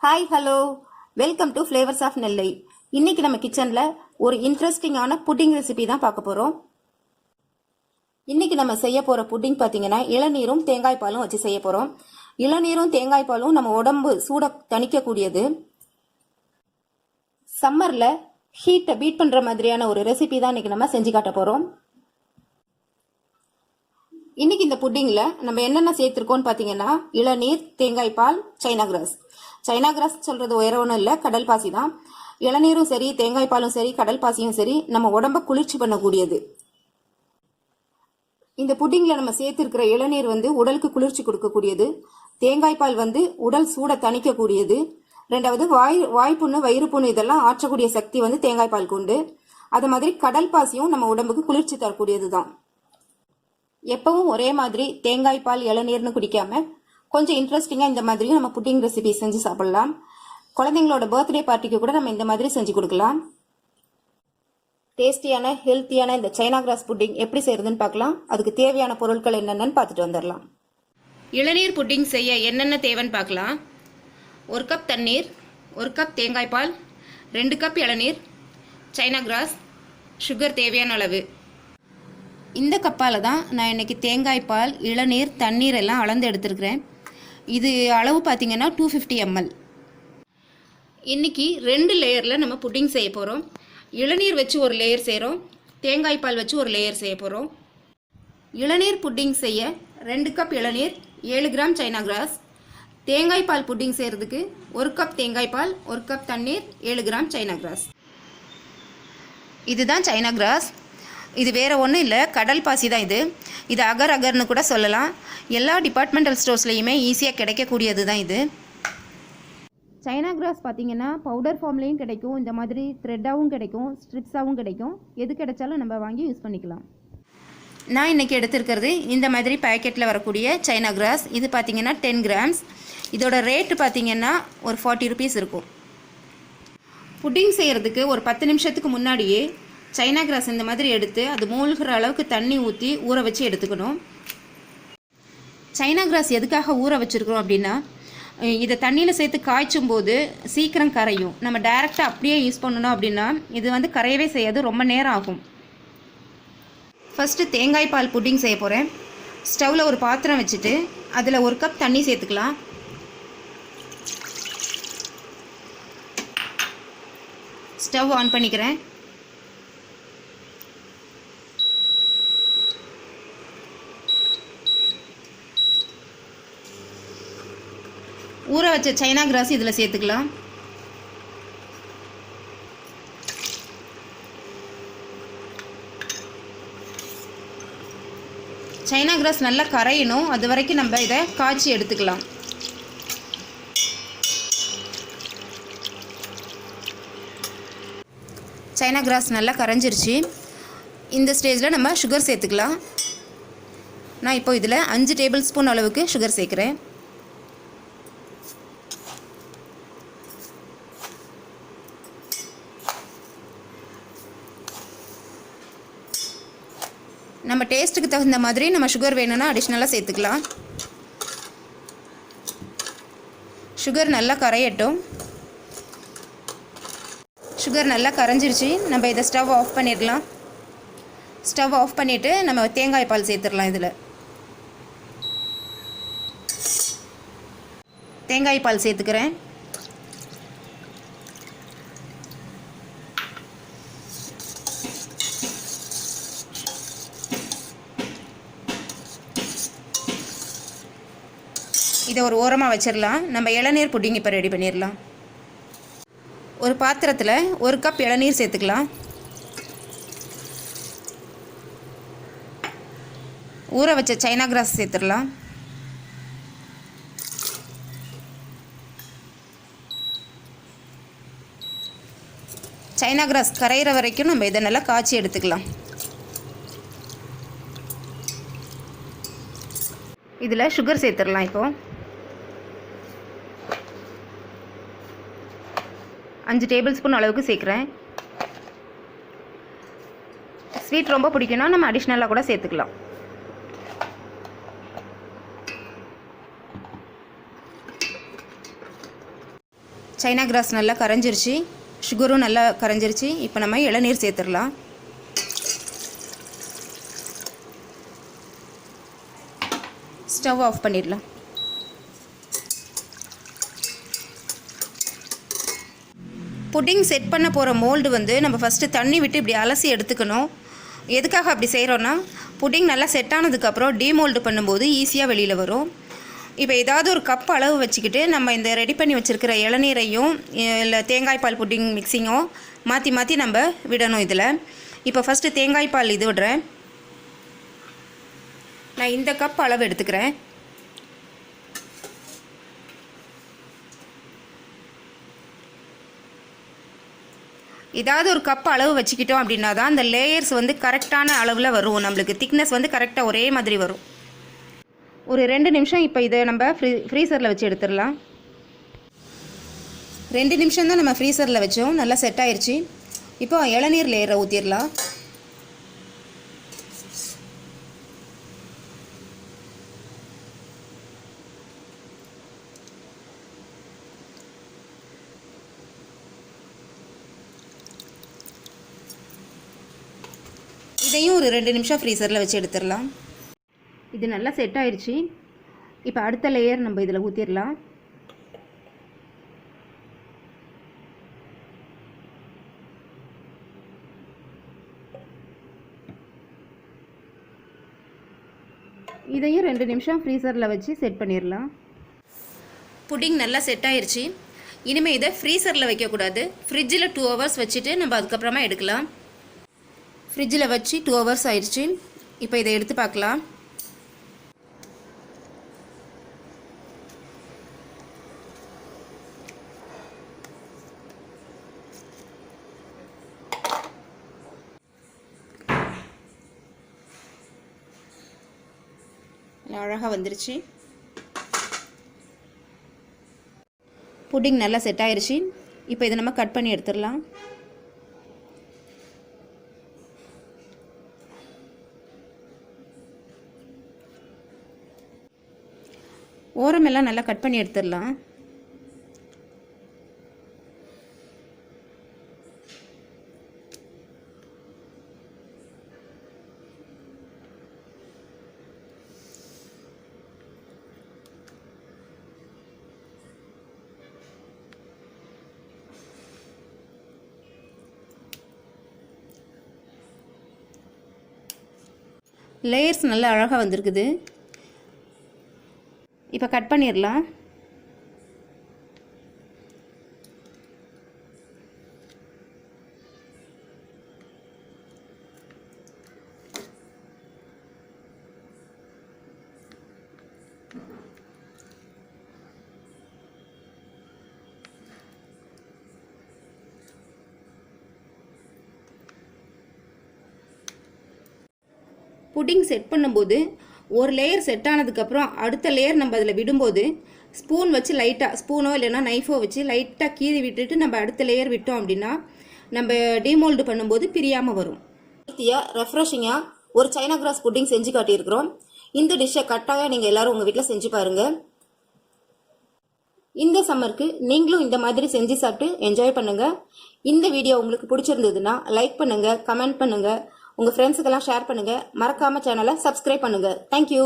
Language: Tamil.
Hi hello welcome to flavours of Nellai. இன்னைக்கு நம்ம கிச்சனில் ஒரு இன்ட்ரெஸ்டிங்கான புட்டிங் ரெசிபி தான் பார்க்க போகிறோம். இன்னைக்கு நம்ம செய்ய போகிற புட்டிங் பார்த்தீங்கன்னா இளநீரும் தேங்காய் பாலும் வச்சு செய்ய போகிறோம். இளநீரும் தேங்காய் பாலும் நம்ம உடம்பு சூட தணிக்கக்கூடியது. சம்மரில் ஹீட்டை பீட் பண்ணுற மாதிரியான ஒரு ரெசிபி தான் இன்னைக்கு நம்ம செஞ்சு காட்ட போகிறோம். இன்னைக்கு இந்த புட்டிங்கில் நம்ம என்னென்ன சேர்த்துருக்கோம்னு பார்த்தீங்கன்னா இளநீர், தேங்காய் பால், சைனா கிராஸ். சைனா கிராஸ் சொல்றது வேற ஒன்றும் இல்லை, கடல் பாசி தான். இளநீரும் சரி, தேங்காய் பாலும் சரி, கடல் பாசியும் சரி, நம்ம உடம்ப குளிர்ச்சி பண்ணக்கூடியது. இந்த புட்டிங்கில் நம்ம சேர்த்துருக்கிற இளநீர் உடலுக்கு குளிர்ச்சி கொடுக்கக்கூடியது. தேங்காய் பால் உடல் சூட தணிக்கக்கூடியது. ரெண்டாவது வாய்ப்புண்ணு, வயிறு புண்ணு இதெல்லாம் ஆற்றக்கூடிய சக்தி தேங்காய் பால் கொண்டு. அது மாதிரி கடல் பாசியும் நம்ம உடம்புக்கு குளிர்ச்சி தரக்கூடியது தான். எப்பவும் ஒரே மாதிரி தேங்காய் பால் இளநீர்னு குடிக்காம கொஞ்சம் இன்ட்ரெஸ்டிங்காக இந்த மாதிரியும் நம்ம புட்டிங் ரெசிபி செஞ்சு சாப்பிடலாம். குழந்தைங்களோட பர்த்டே பார்ட்டிக்கு கூட நம்ம இந்த மாதிரி செஞ்சு கொடுக்கலாம். டேஸ்டியான ஹெல்த்தியான இந்த சைனா கிராஸ் புட்டிங் எப்படி செய்யறதுன்னு பார்க்கலாம். அதுக்கு தேவையான பொருட்கள் என்னென்னு பார்த்துட்டு வந்துடலாம். இளநீர் புட்டிங் செய்ய என்னென்ன தேவைன்னு பார்க்கலாம். 1 கப் தண்ணீர், 1 கப் தேங்காய் பால், 2 கப் இளநீர், சைனா கிராஸ், சுகர் தேவையான அளவு. இந்த கப்பால் தான் நான் இன்னைக்கு தேங்காய் பால், இளநீர், தண்ணீர் எல்லாம் அளந்து எடுத்துருக்கிறேன். இது அளவு பார்த்தீங்கன்னா 250 ml. இன்றைக்கி 2 லேயரில் நம்ம புட்டிங் செய்ய போகிறோம். இளநீர் வச்சு ஒரு லேயர் செய்கிறோம், தேங்காய் பால் வச்சு ஒரு லேயர் செய்ய போகிறோம். இளநீர் புட்டிங் செய்ய 2 கப் இளநீர், 7 கிராம் சைனா கிராஸ். தேங்காய் பால் புட்டிங் செய்கிறதுக்கு 1 கப் தேங்காய் பால், 1 கப் தண்ணீர், 7 கிராம் சைனா கிராஸ். இதுதான் சைனா கிராஸ். இது வேறு ஒன்றும் இல்லை, கடல் பாசி தான். இது அகர் அகர்னு கூட சொல்லலாம். எல்லா டிபார்ட்மெண்டல் ஸ்டோர்ஸ்லையுமே ஈஸியாக கிடைக்கக்கூடியது தான் இது. சைனா கிராஸ் பார்த்திங்கன்னா பவுடர் ஃபார்ம்லேயும் கிடைக்கும், இந்த மாதிரி த்ரெட்டாகவும் கிடைக்கும், ஸ்ட்ரிப்ஸாகவும் கிடைக்கும். எது கிடைச்சாலும் நம்ம வாங்கி யூஸ் பண்ணிக்கலாம். நான் இன்றைக்கி எடுத்துருக்கிறது இந்த மாதிரி பேக்கெட்டில் வரக்கூடிய சைனா கிராஸ். இது பார்த்திங்கன்னா 10 கிராம்ஸ். இதோட ரேட்டு பார்த்திங்கன்னா ஒரு 40 rupees இருக்கும். புட்டிங் செய்கிறதுக்கு ஒரு 10 நிமிஷத்துக்கு முன்னாடியே சைனா கிராஸ் இந்த மாதிரி எடுத்து அது மூழ்கிற அளவுக்கு தண்ணி ஊற்றி ஊற வச்சு எடுத்துக்கணும். சைனா கிராஸ் எதுக்காக ஊற வச்சுருக்கிறோம் அப்படின்னா, இதை தண்ணியில் சேர்த்து காய்ச்சும் போது சீக்கிரம் கரையும். நம்ம டைரெக்டாக அப்படியே யூஸ் பண்ணணும் அப்படின்னா இது கரையவே செய்யாது, ரொம்ப நேரம் ஆகும். ஃபஸ்ட்டு தேங்காய் பால் புட்டிங் செய்ய போகிறேன். ஸ்டவ்வில் ஒரு பாத்திரம் வச்சுட்டு அதில் 1 கப் தண்ணி சேர்த்துக்கலாம். ஸ்டவ் ஆன் பண்ணிக்கிறேன். ஊற வச்ச சைனா கிராஸ் இதில் சேர்த்துக்கலாம். சைனா கிராஸ் நல்லா கரையணும், அது வரைக்கும் நம்ம இதை காய்ச்சி எடுத்துக்கலாம். சைனா கிராஸ் நல்லா கரைஞ்சிருச்சு. இந்த ஸ்டேஜில் நம்ம சுகர் சேர்த்துக்கலாம். நான் இப்போ இதில் 5 டேபிள் ஸ்பூன் அளவுக்கு சுகர் சேர்க்குறேன். நம்ம டேஸ்ட்டுக்கு தகுந்த மாதிரி நம்ம சுகர் வேணும்னா அடிஷ்னலாக சேர்த்துக்கலாம். சுகர் நல்லா கரையட்டும். சுகர் நல்லா கரைஞ்சிருச்சு. நம்ம இதை ஸ்டவ் ஆஃப் பண்ணிடலாம். ஸ்டவ் ஆஃப் பண்ணிவிட்டு நம்ம தேங்காய் பால் சேர்த்துடலாம். இதில் தேங்காய் பால் சேர்த்துக்கிறேன். இதை ஒரு ஓரமாக வச்சிடலாம். நம்ம இளநீர் புட்டிங் இப்போ ரெடி பண்ணிடலாம். ஒரு பாத்திரத்தில் 1 கப் இளநீர் சேர்த்துக்கலாம். ஊற வச்ச சைனா கிராஸ் சேர்த்துடலாம். சைனா கிராஸ் கரையிற வரைக்கும் நம்ம இதை நல்லா காய்ச்சி எடுத்துக்கலாம். இதில் சுகர் சேர்த்துடலாம். இப்போ 5 டேபிள் ஸ்பூன் அளவுக்கு சேர்க்குறேன். ஸ்வீட் ரொம்ப பிடிக்கும்னா நம்ம அடிஷ்னலாக கூட சேர்த்துக்கலாம். சைனா கிராஸ் நல்லா கரைஞ்சிருச்சு, சுகரும் நல்லா கரைஞ்சிருச்சு. இப்போ நம்ம இளநீர் சேர்த்துடலாம். ஸ்டவ் ஆஃப் பண்ணிடலாம். புட்டிங் செட் பண்ண போகிற மோல்டு வந்து நம்ம ஃபஸ்ட்டு தண்ணி விட்டு இப்படி அலசி எடுத்துக்கணும். எதுக்காக அப்படி செய்கிறோன்னா, புட்டிங் நல்லா செட் ஆனதுக்கப்புறம் டீமோல்டு பண்ணும்போது ஈஸியாக வெளியில் வரும். இப்போ ஏதாவது ஒரு கப் அளவு வச்சுக்கிட்டு நம்ம இந்த ரெடி பண்ணி வச்சுருக்கிற இளநீரையும் இல்லை தேங்காய் பால் புட்டிங் மிக்சிங்கும் மாற்றி மாற்றி நம்ம விடணும் இதில். இப்போ ஃபஸ்ட்டு தேங்காய் பால் இது விடுறேன். நான் இந்த கப் அளவு எடுத்துக்கிறேன். ஏதாவது ஒரு கப் அளவு வச்சுக்கிட்டோம் அப்படின்னா தான் அந்த லேயர்ஸ் வந்து கரெக்டான அளவில் வரும். நம்மளுக்கு திக்னஸ் வந்து கரெக்டாக ஒரே மாதிரி வரும். ஒரு 2 நிமிஷம் இப்போ இதை நம்ம ஃப்ரீசரில் வச்சு எடுத்துடலாம். 2 நிமிஷம் தான் நம்ம ஃப்ரீசரில் வச்சோம், நல்லா செட் ஆயிடுச்சு. இப்போ இளநீர் லேயரை ஊற்றிடலாம். இதையும் ஒரு 2 நிமிஷம் ஃப்ரீசரில் வச்சு எடுத்துடலாம். இது நல்லா செட் ஆயிடுச்சு. இப்போ அடுத்த லேயர் நம்ம இதில் ஊற்றிடலாம். இதையும் 2 நிமிஷம் ஃப்ரீசரில் வச்சு செட் பண்ணிடலாம். புட்டிங் நல்லா செட் ஆயிடுச்சு. இனிமேல் இதை ஃப்ரீசரில் வைக்கக்கூடாது, ஃப்ரிட்ஜில் 2 ஹவர்ஸ் வச்சுட்டு நம்ம அதுக்கப்புறமா எடுக்கலாம். ஃப்ரிட்ஜில் வச்சு 2 ஹவர்ஸ் ஆயிடுச்சு. இப்போ இதை எடுத்து பார்க்கலாம். அழகாக வந்துருச்சு. புட்டிங் நல்லா செட் ஆயிடுச்சு. இப்போ இதை நம்ம கட் பண்ணி எடுத்துடலாம். ஓரமெல்லாம் நல்லா கட் பண்ணி எடுத்துடலாம். லேயர்ஸ் நல்லா அழகாக வந்திருக்குது. இப்போ கட் பண்ணிடலாம். புட்டிங் செட் பண்ணும்போது ஒரு லேயர் செட் ஆனதுக்கப்புறம் அடுத்த லேயர் நம்ம அதில் விடும்போது ஸ்பூன் வச்சு லைட்டாக, ஸ்பூனோ இல்லைன்னா நைஃபோ வச்சு லைட்டாக கீறி விட்டுட்டு நம்ம அடுத்த லேயர் விட்டோம் அப்படின்னா நம்ம டீமோல்டு பண்ணும்போது பிரியாமல் வரும். ரெஃப்ரெஷிங்காக ஒரு சைனா கிராஸ் புட்டிங் செஞ்சு காட்டியிருக்கிறோம். இந்த டிஷ்ஷை கட்டாயம் நீங்கள் எல்லோரும் உங்கள் வீட்டில் செஞ்சு பாருங்கள். இந்த சம்மருக்கு நீங்களும் இந்த மாதிரி செஞ்சு சாப்பிட்டு என்ஜாய் பண்ணுங்கள். இந்த வீடியோ உங்களுக்கு பிடிச்சிருந்ததுன்னா லைக் பண்ணுங்கள், கமெண்ட் பண்ணுங்கள், உங்கள் ஃப்ரெண்ட்ஸுக்கெல்லாம் ஷேர் பண்ணுங்கள். மறக்காமல் சேனலை சப்ஸ்கிரைப் பண்ணுங்கள். தேங்க்யூ.